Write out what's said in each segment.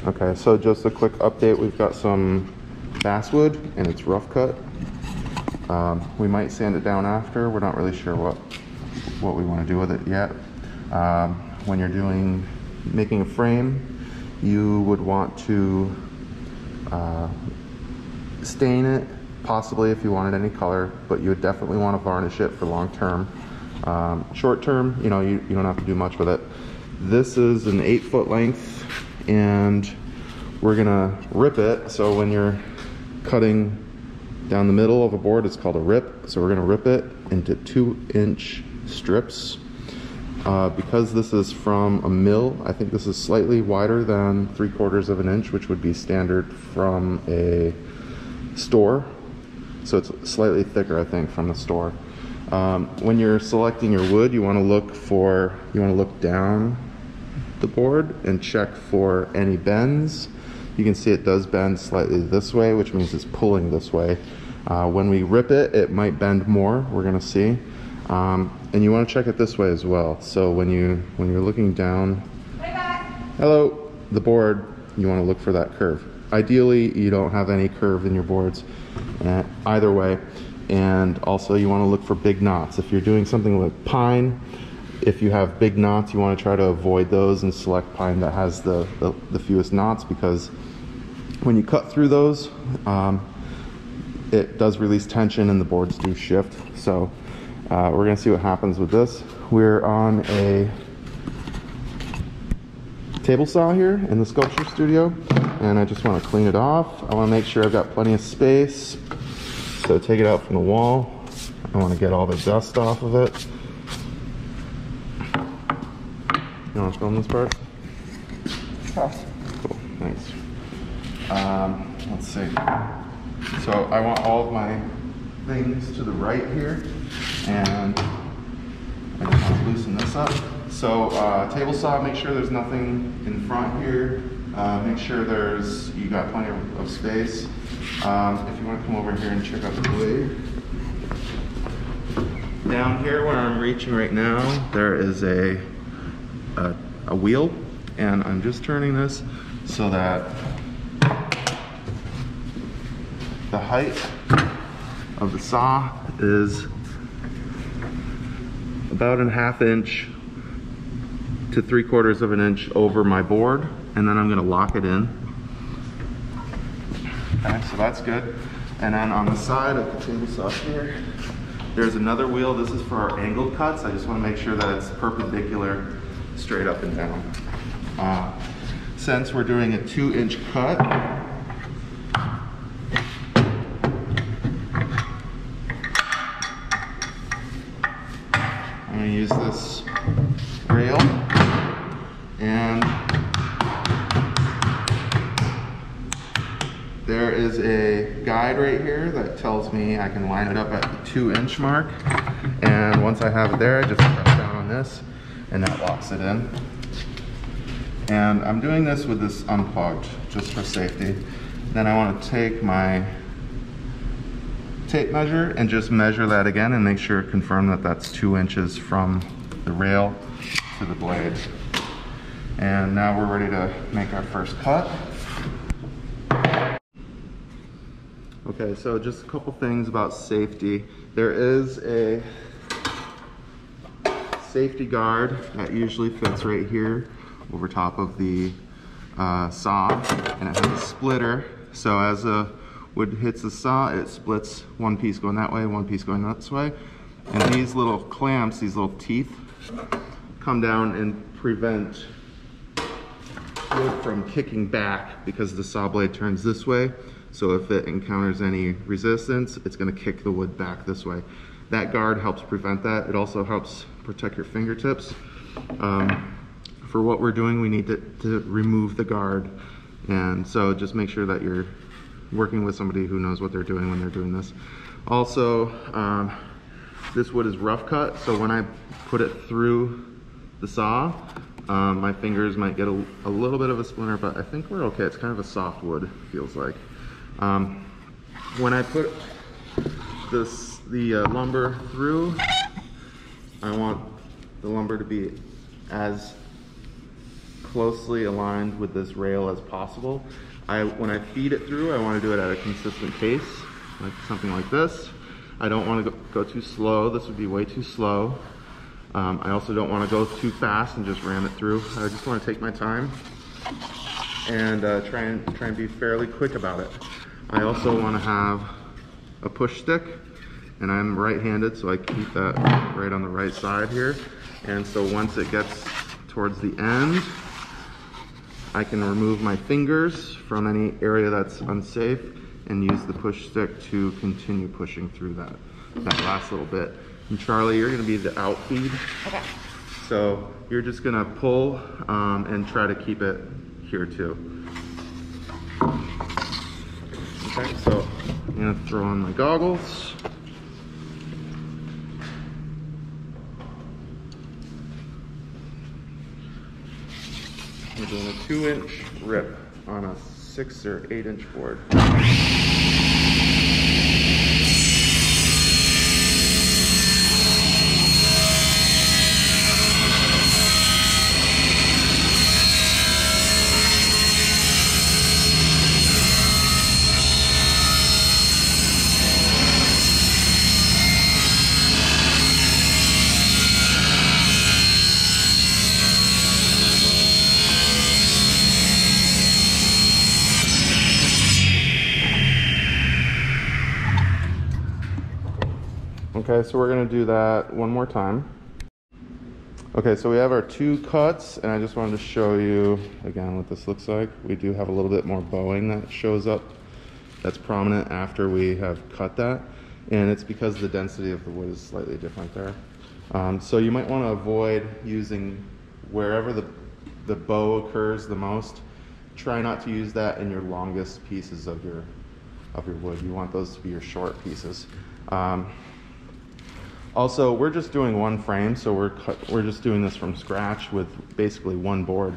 Okay, so just a quick update. We've got some basswood and it's rough cut. We might sand it down after. We're not really sure what we want to do with it yet. When you're making a frame, you would want to stain it, possibly if you wanted any color, but you would definitely want to varnish it for long term. Short term, you don't have to do much with it. This is an 8-foot length, and we're gonna rip it. So when you're cutting down the middle of a board, it's called a rip. So we're gonna rip it into 2-inch strips. Because this is from a mill, I think this is slightly wider than 3/4 of an inch, which would be standard from a store. So it's slightly thicker, I think, from the store. When you're selecting your wood, you want to look down the board and check for any bends. You can see it does bend slightly this way, which means it's pulling this way. When we rip it, it might bend more. We're going to see. And you want to check it this way as well. So when you're looking down, hello, the board, you want to look for that curve. Ideally, you don't have any curve in your boards either way. And also you want to look for big knots. If you're doing something like pine, if you have big knots, you want to try to avoid those and select pine that has the fewest knots, because when you cut through those, it does release tension and the boards do shift. So we're going to see what happens with this. We're on a table saw here in the sculpture studio, and I just want to clean it off. I want to make sure I've got plenty of space. So take it out from the wall. I want to get all the dust off of it. You want to film this part? Sure. Cool, thanks. Let's see. So I want all of my things to the right here, and I just want to loosen this up. So table saw, make sure there's nothing in front here. Make sure you got plenty of space. If you want to come over here and check out the blade. Down here where I'm reaching right now, there is a wheel, and I'm just turning this so that the height of the saw is about a 1/2 inch to 3/4 of an inch over my board, and then I'm going to lock it in. Okay, so that's good. And then on the side of the table saw here, there's another wheel. This is for our angled cuts. I just want to make sure that it's perpendicular, straight up and down. Since we're doing a 2-inch cut, I'm going to use this rail, and there is a guide right here that tells me I can line it up at the 2-inch mark, and once I have it there, I just press down on this and that locks it in. And I'm doing this with this unplugged just for safety. Then I want to take my tape measure and just measure that again and make sure, confirm that that's 2 inches from the rail to the blade. And now we're ready to make our first cut. Okay, so just a couple things about safety. There is a safety guard that usually fits right here over top of the saw, and it has a splitter. So as the wood hits the saw, it splits, one piece going that way, one piece going this way. And these little clamps, these little teeth, come down and prevent wood from kicking back because the saw blade turns this way. So if it encounters any resistance, it's going to kick the wood back this way. That guard helps prevent that. It also helps protect your fingertips. For what we're doing, we need to remove the guard. And so just make sure that you're working with somebody who knows what they're doing when they're doing this. Also, this wood is rough cut, so when I put it through the saw, my fingers might get a little bit of a splinter, but I think we're okay. It's kind of a soft wood, feels like. When I put the lumber through, I want the lumber to be as closely aligned with this rail as possible. When I feed it through, I want to do it at a consistent pace, like something like this. I don't want to go too slow. This would be way too slow. I also don't want to go too fast and just ram it through. I just want to take my time and try and be fairly quick about it. I also want to have a push stick, and I'm right-handed, so I keep that right on the right side here. And so once it gets towards the end, I can remove my fingers from any area that's unsafe and use the push stick to continue pushing through that last little bit. And Charlie, you're gonna be the outfeed. Okay. So you're just gonna pull and try to keep it here too. Okay, so I'm gonna throw on my goggles. We're doing a 2-inch rip on a 6 or 8-inch board. Okay, so we're gonna do that one more time. Okay, so we have our 2 cuts, and I just wanted to show you again what this looks like. We do have a little bit more bowing that shows up, that's prominent after we have cut that, and it's because the density of the wood is slightly different there. So you might want to avoid using wherever the bow occurs the most. Try not to use that in your longest pieces of your wood. You want those to be your short pieces. Also, we're just doing one frame, so we're just doing this from scratch with basically one board.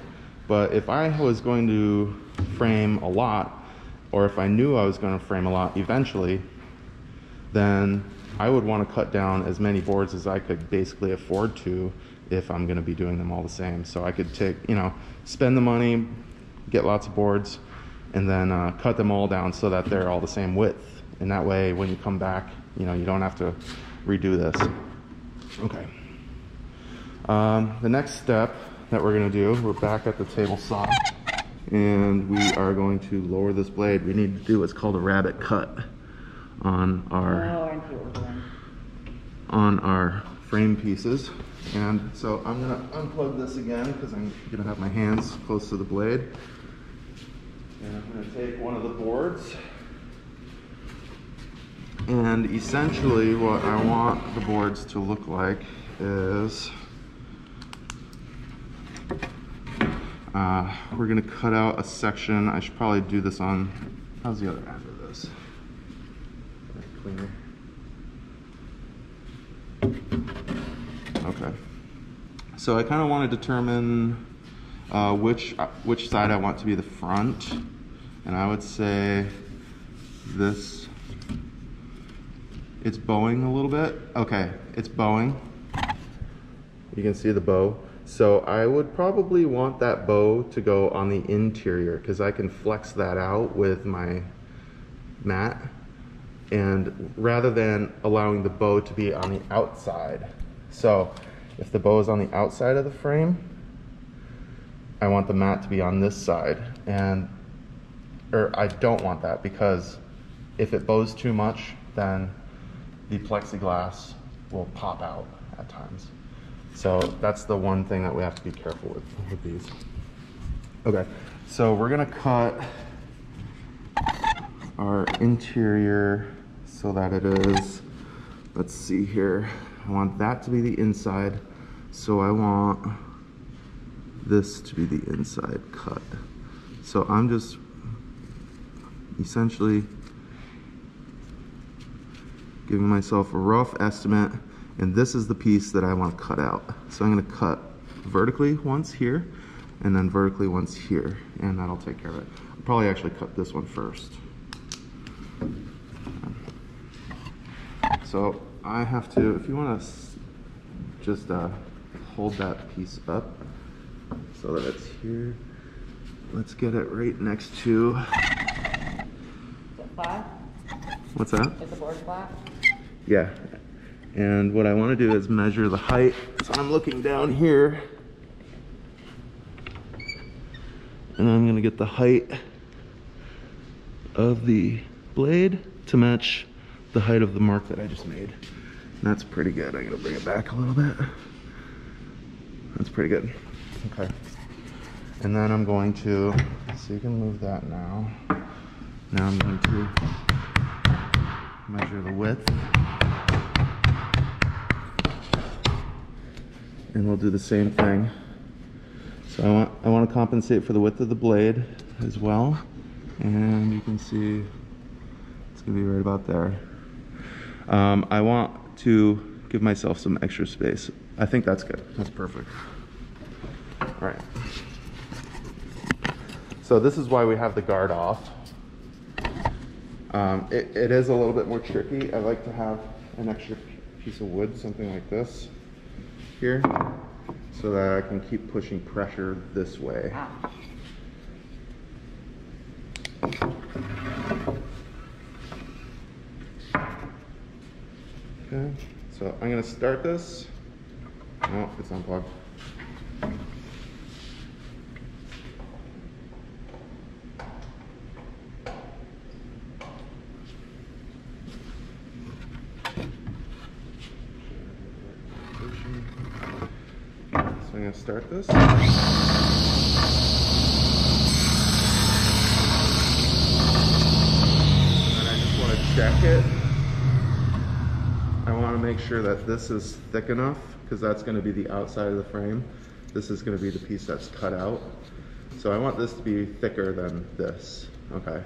But if I was going to frame a lot, or if I knew I was going to frame a lot eventually, then I would want to cut down as many boards as I could basically afford to if I'm going to be doing them all the same. So I could take, spend the money, get lots of boards, and then cut them all down so that they're all the same width. And that way, when you come back, you don't have to redo this. Okay. The next step that we're going to do, we're back at the table saw, and we are going to lower this blade. We need to do what's called a rabbit cut on our frame pieces. And so I'm going to unplug this again because I'm going to have my hands close to the blade. And I'm going to take one of the boards. And essentially what I want the boards to look like is we're going to cut out a section. I should probably do this on, how's the other end of this? Cleaner. Okay. So I kind of want to determine which side I want to be the front. And I would say this. It's bowing a little bit. Okay, it's bowing. You can see the bow. So I would probably want that bow to go on the interior because I can flex that out with my mat, and rather than allowing the bow to be on the outside. So if the bow is on the outside of the frame, I want the mat to be on this side, or I don't want that, because if it bows too much, then the plexiglass will pop out at times. So that's the one thing that we have to be careful with these. Okay, so we're gonna cut our interior so that it is, let's see here, I want that to be the inside, so I want this to be the inside cut. So I'm just essentially giving myself a rough estimate, and this is the piece that I want to cut out. So I'm going to cut vertically once here, and then vertically once here, and that'll take care of it. I'll probably actually cut this one first. So I have to, if you want to just hold that piece up so that it's here. Let's get it right next to. Is it flat? What's that? Is the board flat? Yeah. And what I want to do is measure the height. So I'm looking down here. And I'm going to get the height of the blade to match the height of the mark that I just made. And that's pretty good. I'm going to bring it back a little bit. That's pretty good. Okay. And then I'm going to, so you can move that now. Now I'm going to measure the width. And we'll do the same thing. So I want to compensate for the width of the blade as well. And you can see it's going to be right about there. I want to give myself some extra space. I think that's good. That's perfect. All right. So this is why we have the guard off. It is a little bit more tricky. I like to have an extra piece of wood, something like this here, so that I can keep pushing pressure this way. Okay, so I'm gonna start this. Oh, it's unplugged. So I'm going to start this. And I just want to check it. I want to make sure that this is thick enough, because that's going to be the outside of the frame. This is going to be the piece that's cut out. So I want this to be thicker than this. Okay.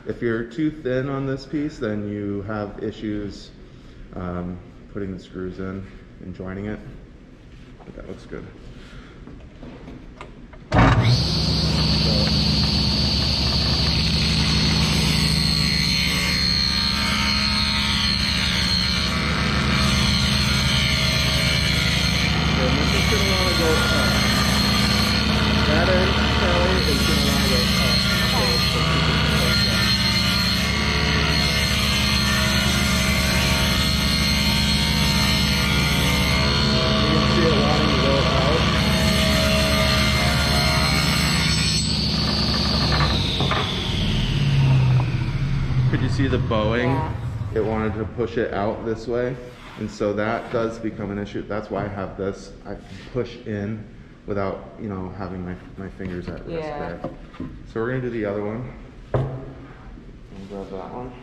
If you're too thin on this piece, then you have issues putting the screws in and joining it. But that looks good. Could you see the bowing? Yeah. It wanted to push it out this way, and so that does become an issue. That's why I have this. I can push in without, you know, having my fingers at rest there. So we're gonna do the other one. And grab that one.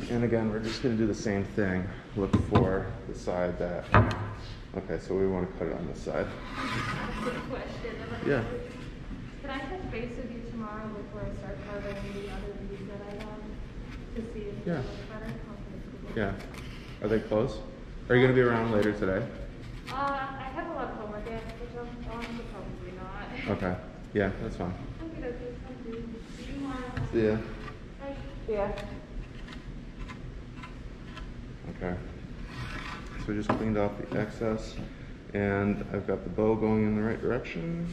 And again, we're just gonna do the same thing. Look for the side that. Okay, so we want to cut it on this side. Quick question. Yeah. Can I touch base with you tomorrow before I start carving the other leaves that I have to see if Yeah. they look better? Okay. Yeah. Are they close? Are you gonna be around later today? I have a lot of homework yet, which I'm honestly probably not. Okay. Yeah, that's fine. Okay, thank you. Do you want? See ya. Bye. Yeah. Okay. So we just cleaned off the excess, and I've got the bow going in the right direction.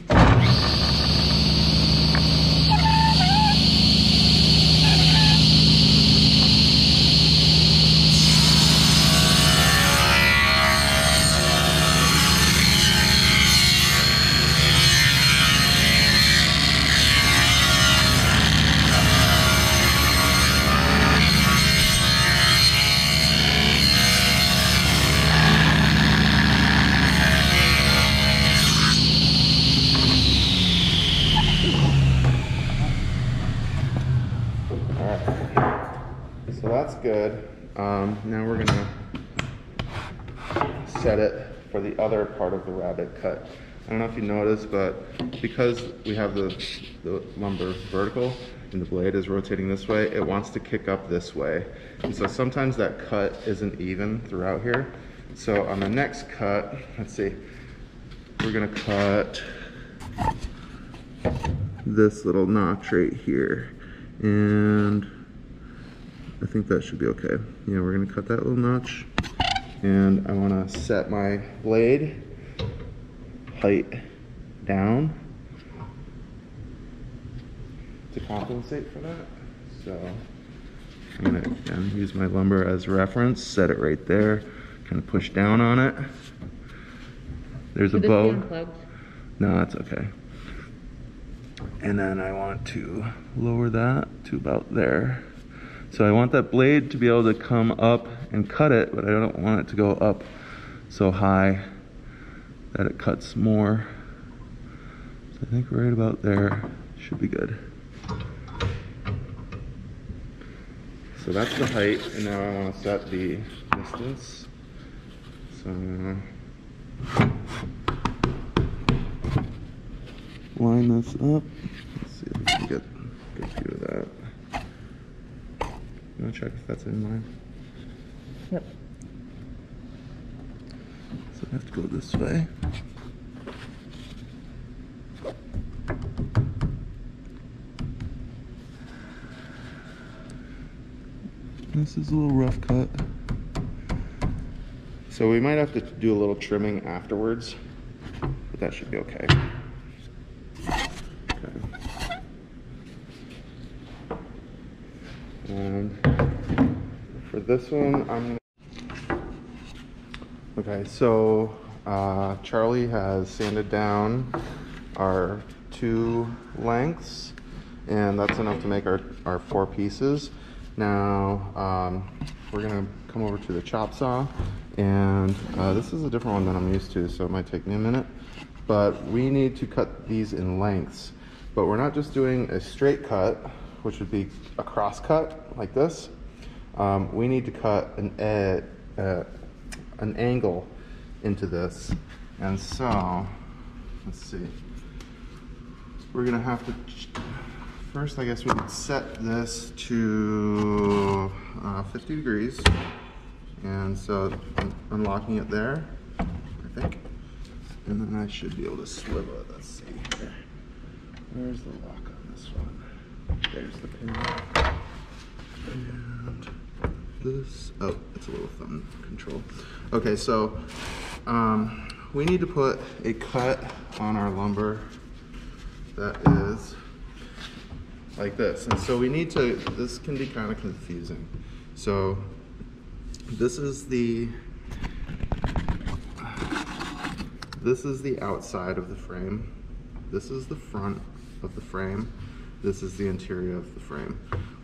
So that's good. Now we're gonna set it for the other part of the rabbit cut. I don't know if you noticed, but because we have the lumber vertical and the blade is rotating this way, it wants to kick up this way. And so sometimes that cut isn't even throughout here. So on the next cut, let's see, we're gonna cut this little notch right here. And I think that should be okay. Yeah, we're gonna cut that little notch And I want to set my blade height down to compensate for that. So I'm going to again use my lumber as reference, set it right there, kind of push down on it. There's a bow. Unplugged? No, that's okay. And then I want to lower that to about there. So I want that blade to be able to come up and cut it, but I don't want it to go up so high that it cuts more. So I think right about there should be good. So that's the height, and now I want to set the distance. So I'm gonna line this up. Let's see if we can get a good view of that. I'm gonna check if that's in line. Yep. So I have to go this way. This is a little rough cut. So we might have to do a little trimming afterwards, but that should be okay. And for this one, okay, so Charlie has sanded down our 2 lengths, and that's enough to make our 4 pieces. Now we're gonna come over to the chop saw, and this is a different one than I'm used to, so it might take me a minute, but we need to cut these in lengths. But we're not just doing a straight cut, which would be a cross cut like this. We need to cut an angle into this. And so, let's see. We're gonna have to, first I guess we could set this to 50 degrees. And so I'm unlocking it there, I think. And then I should be able to swivel it. Let's see here. Where's the lock on this one? There's the pin. And this, oh, it's a little thumb control. Okay, so we need to put a cut on our lumber that is like this. And so we need to, this can be kind of confusing. So this is the outside of the frame. This is the front of the frame. This is the interior of the frame.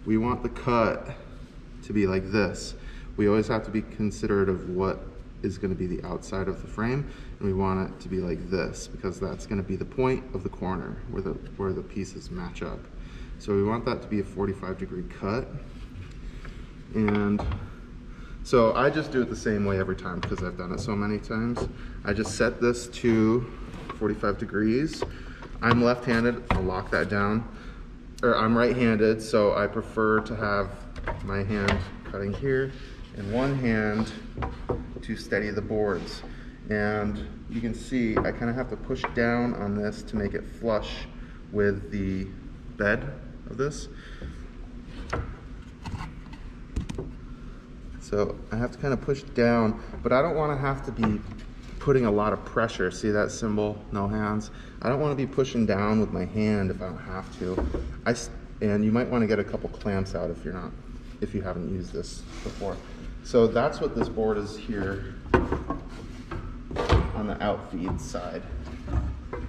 We want the cut to be like this. We always have to be considerate of what is going to be the outside of the frame, and we want it to be like this because that's going to be the point of the corner where the pieces match up. So we want that to be a 45-degree cut. And so I just do it the same way every time because I've done it so many times. I just set this to 45 degrees. I'm left-handed, I'll lock that down. Or I'm right-handed, so I prefer to have my hand cutting here and one hand to steady the boards. And you can see I kind of have to push down on this to make it flush with the bed of this. So I have to kind of push down, but I don't want to have to be putting a lot of pressure. See that symbol, no hands? I don't want to be pushing down with my hand if I don't have to. And you might want to get a couple clamps out if you haven't used this before. So that's what this board is here on the outfeed side.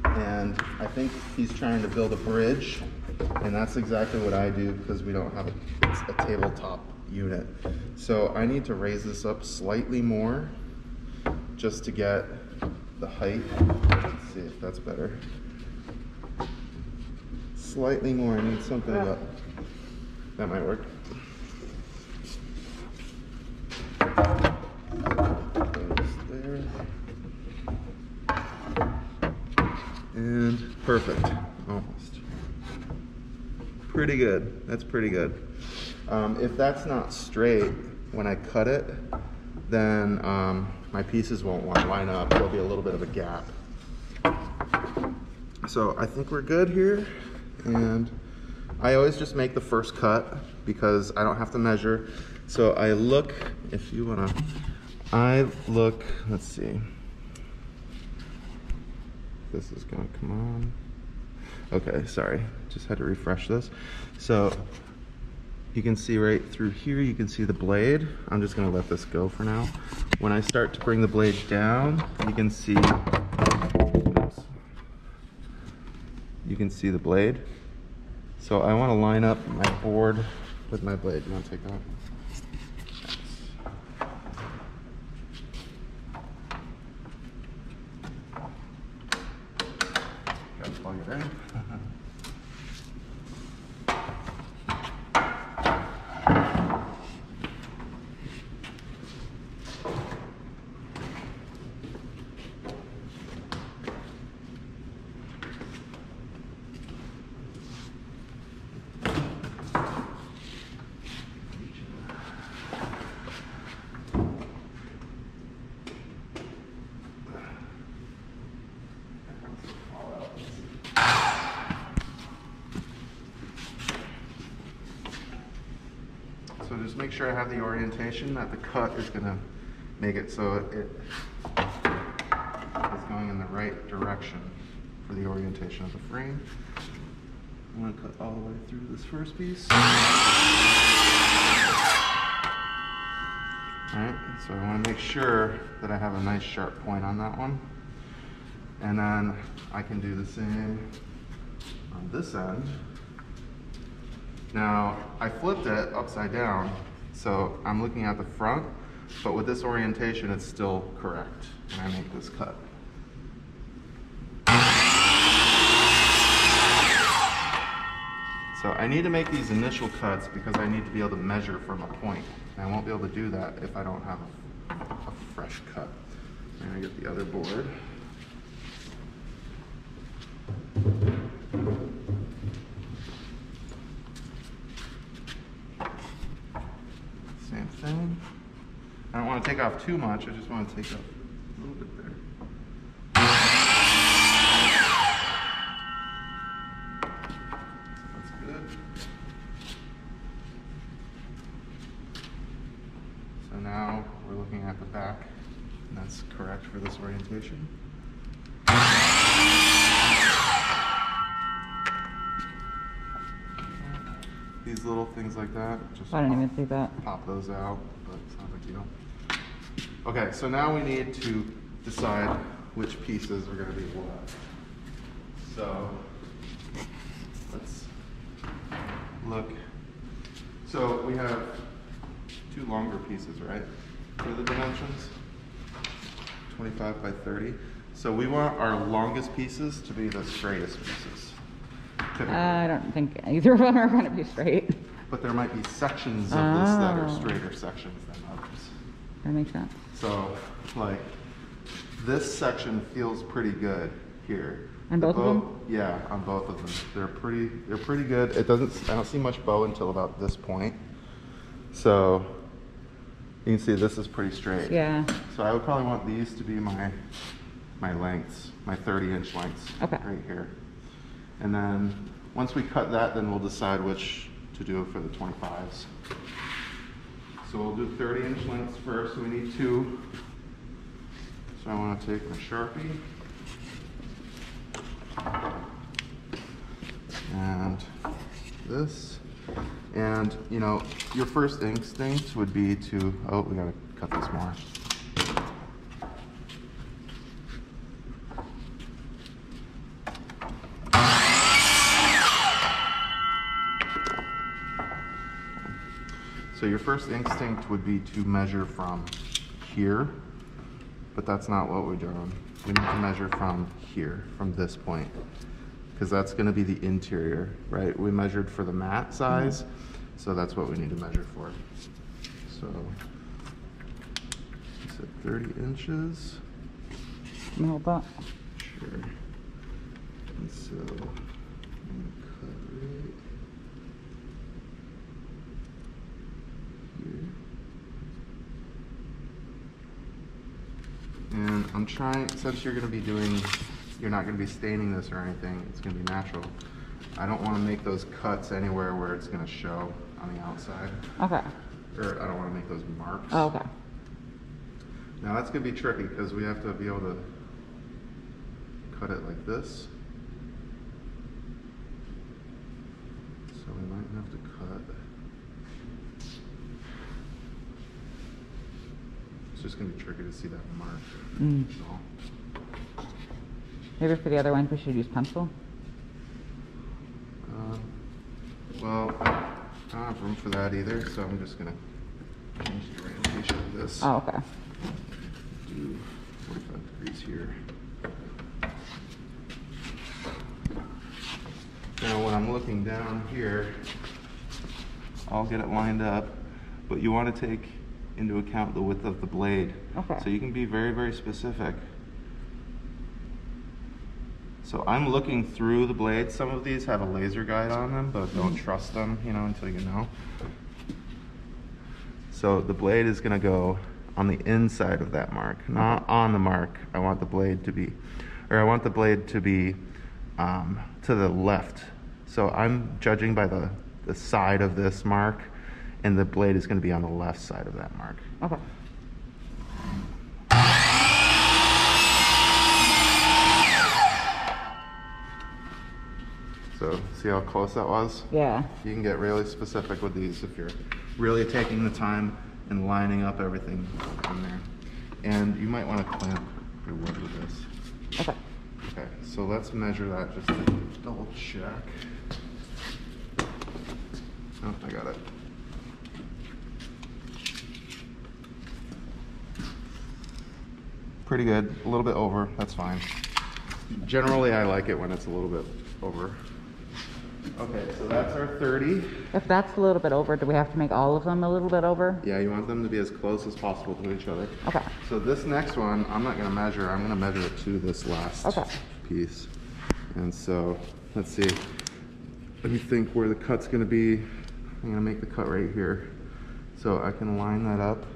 And I think he's trying to build a bridge, and that's exactly what I do because we don't have a tabletop unit. So I need to raise this up slightly more just to get the height. Let's see if that's better. Slightly more, I need something about, that might work. There. And perfect, almost. Pretty good, that's pretty good. If that's not straight when I cut it, then my pieces won't line up. There'll be a little bit of a gap. So I think we're good here. And I always just make the first cut because I don't have to measure. So I look, if you wanna let's see. This is gonna come on. Okay, sorry, just had to refresh this. So you can see right through here, you can see the blade. I'm just gonna let this go for now. When I start to bring the blade down, you can see, oops, you can see the blade. So I wanna line up my board with my blade. You wanna take that? Gotta plug it in. So just make sure I have the orientation that the cut is going to make it so it is going in the right direction for the orientation of the frame. I'm going to cut all the way through this first piece. Alright, so I want to make sure that I have a nice sharp point on that one. And then I can do the same on this end. Now, I flipped it upside down, so I'm looking at the front, but with this orientation, it's still correct when I make this cut. So I need to make these initial cuts because I need to be able to measure from a point. And I won't be able to do that if I don't have a fresh cut. I'm gonna get the other board. Same thing. I don't want to take off too much, I just want to take off a little bit there. That's good. So now we're looking at the back, and that's correct for this orientation. These little things like that, just I didn't even see that. pop those out, but it's not a big deal. Okay, so now we need to decide which pieces are going to be what. So let's look. So we have two longer pieces, right? For the dimensions, 25 by 30. So we want our longest pieces to be the straightest pieces. I don't think either of them are going to be straight. But there might be sections of this that are straighter sections than others. That makes sense. So, like, this section feels pretty good here. On both of them? Yeah, on both of them. They're pretty good. I don't see much bow until about this point. So, you can see this is pretty straight. Yeah. So I would probably want these to be my lengths, my 30-inch lengths. Okay. Right here. And then once we cut that, then we'll decide which to do for the 25s. So we'll do 30-inch lengths first. So we need two. So I want to take my Sharpie and this. And you know, your first instinct would be to, oh, we gotta cut this more. So your first instinct would be to measure from here, but that's not what we're doing. We need to measure from here, from this point, because that's going to be the interior, right? We measured for the mat size, so that's what we need to measure for. So, you said 30 inches. Can you hold that? Sure. And so, I'm going to cut right here. And I'm trying, since you're going to be doing, you're not going to be staining this or anything, it's going to be natural. I don't want to make those cuts anywhere where it's going to show on the outside. Okay. Or I don't want to make those marks. Oh, okay. Now that's gonna be tricky because we have to be able to cut it like this. So we might have to cut. It's just gonna be tricky to see that mark. So. Maybe for the other ones we should use pencil? Well, I don't have room for that either, so I'm just gonna change the orientation of this. Oh, okay. Do 45 degrees here. Now when I'm looking down here, I'll get it lined up, but you want to take into account the width of the blade. Okay. So you can be very, very specific. So I'm looking through the blades. Some of these have a laser guide on them, but don't trust them, you know, until you know. So the blade is gonna go on the inside of that mark, not on the mark. I want the blade to be, to the left. So I'm judging by the side of this mark, and the blade is gonna be on the left side of that mark. Okay. So see how close that was? Yeah. You can get really specific with these if you're really taking the time and lining up everything in there. And you might want to clamp your wood with this. Okay. Okay, so let's measure that just to double check. Oh, I got it. Pretty good, a little bit over, that's fine. Generally, I like it when it's a little bit over. Okay, so that's our 30. If that's a little bit over, do we have to make all of them a little bit over? Yeah, you want them to be as close as possible to each other. Okay. So this next one, I'm not gonna measure, I'm gonna measure it to this last piece. And so, let's see, let me think where the cut's gonna be. I'm gonna make the cut right here. So I can line that up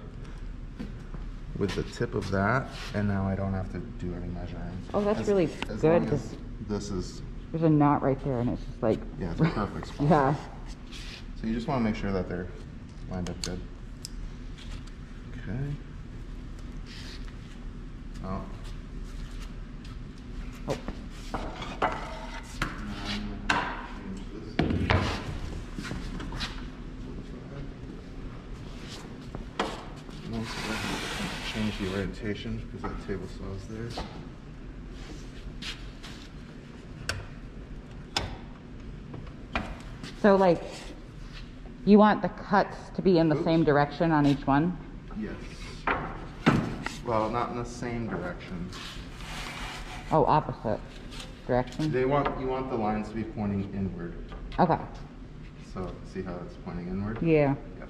with the tip of that, and now I don't have to do any measuring. Oh, that's really as good. long as this is, There's a knot right there, and it's just like... yeah, it's a perfect spot. Yeah. So you just want to make sure that they're lined up good. Okay. Oh. Oh. Change the orientation because that table saw is there. So, like, you want the cuts to be in the same direction on each one? Yes. Well, not in the same direction. Oh, opposite direction? You want the lines to be pointing inward. Okay. So see how it's pointing inward? Yeah. Yep.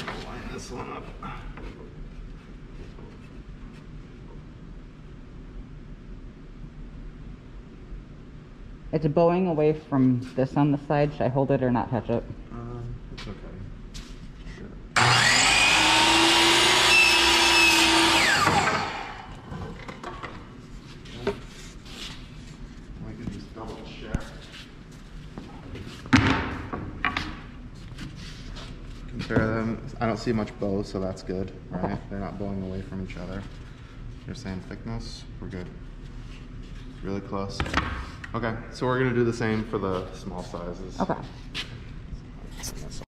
I'll line this one up. It's bowing away from this on the side. Should I hold it or not touch it? It's okay. Sure. We can just double check. Compare them. I don't see much bow, so that's good, right? Okay. They're not bowing away from each other. You're saying thickness? We're good. Really close. Okay, so we're gonna do the same for the small sizes. Okay.